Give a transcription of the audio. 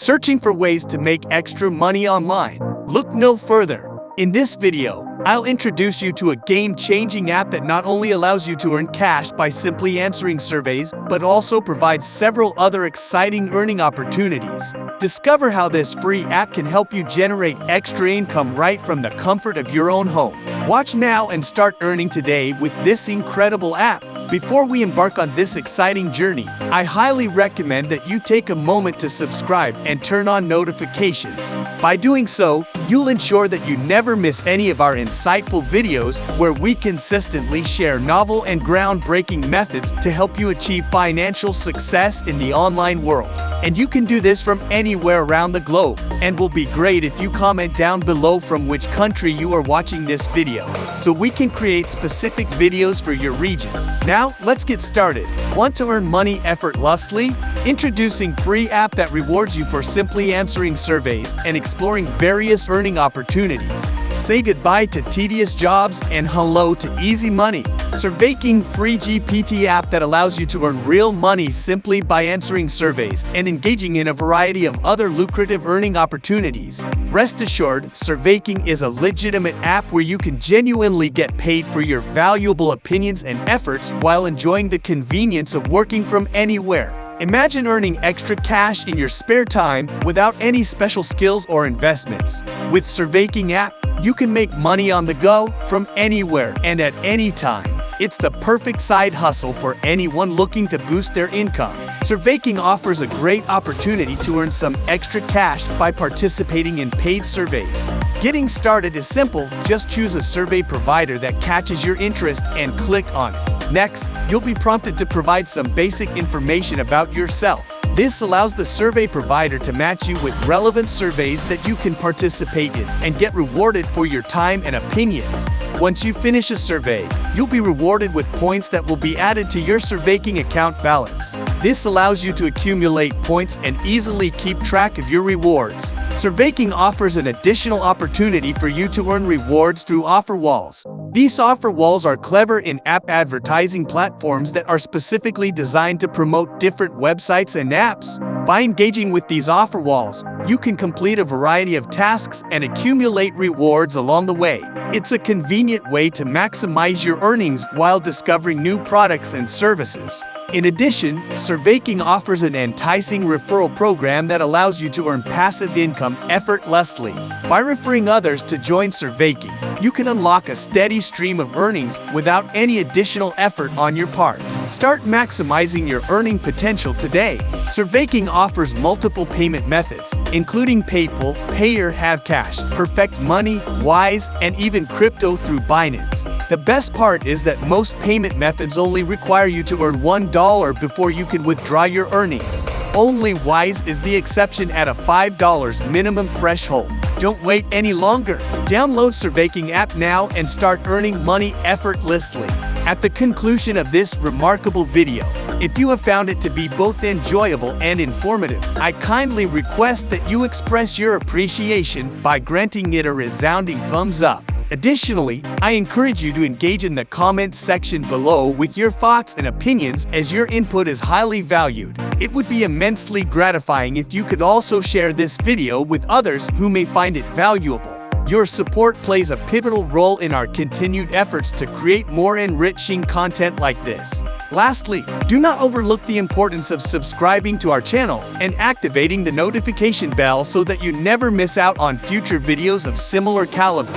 Searching for ways to make extra money online? Look no further. In this video, I'll introduce you to a game-changing app that not only allows you to earn cash by simply answering surveys, but also provides several other exciting earning opportunities. Discover how this free app can help you generate extra income right from the comfort of your own home. Watch now and start earning today with this incredible app. Before we embark on this exciting journey, I highly recommend that you take a moment to subscribe and turn on notifications. By doing so, you'll ensure that you never miss any of our insightful videos where we consistently share novel and groundbreaking methods to help you achieve financial success in the online world. And you can do this from anywhere around the globe. And will be great if you comment down below from which country you are watching this video, so we can create specific videos for your region. Now, let's get started. Want to earn money effortlessly? Introducing free app that rewards you for simply answering surveys and exploring various earning opportunities. Say goodbye to tedious jobs and hello to easy money. Surveyking free GPT app that allows you to earn real money simply by answering surveys and engaging in a variety of other lucrative earning opportunities. Rest assured, Surveyking is a legitimate app where you can genuinely get paid for your valuable opinions and efforts while enjoying the convenience of working from anywhere. Imagine earning extra cash in your spare time without any special skills or investments. With Surveyking app, you can make money on the go from anywhere and at any time. It's the perfect side hustle for anyone looking to boost their income. Surveyking offers a great opportunity to earn some extra cash by participating in paid surveys. Getting started is simple. Just choose a survey provider that catches your interest and click on it. Next, you'll be prompted to provide some basic information about yourself. This allows the survey provider to match you with relevant surveys that you can participate in and get rewarded for your time and opinions. Once you finish a survey, you'll be rewarded with points that will be added to your Surveyking account balance. This allows you to accumulate points and easily keep track of your rewards. Surveyking offers an additional opportunity for you to earn rewards through offer walls. These offer walls are clever in-app advertising platforms that are specifically designed to promote different websites and apps. By engaging with these offer walls, you can complete a variety of tasks and accumulate rewards along the way. It's a convenient way to maximize your earnings while discovering new products and services. In addition, Surveyking offers an enticing referral program that allows you to earn passive income effortlessly. By referring others to join Surveyking, you can unlock a steady stream of earnings without any additional effort on your part. Start maximizing your earning potential today. Surveyking offers multiple payment methods, including PayPal, Pay-or-Have-Cash, Perfect Money, Wise, and even crypto through Binance. The best part is that most payment methods only require you to earn $1 before you can withdraw your earnings. Only Wise is the exception at a $5 minimum threshold. Don't wait any longer. Download Surveyking app now and start earning money effortlessly. At the conclusion of this remarkable video, if you have found it to be both enjoyable and informative, I kindly request that you express your appreciation by granting it a resounding thumbs up. Additionally, I encourage you to engage in the comments section below with your thoughts and opinions, as your input is highly valued. It would be immensely gratifying if you could also share this video with others who may find it valuable. Your support plays a pivotal role in our continued efforts to create more enriching content like this. Lastly, do not overlook the importance of subscribing to our channel and activating the notification bell so that you never miss out on future videos of similar caliber.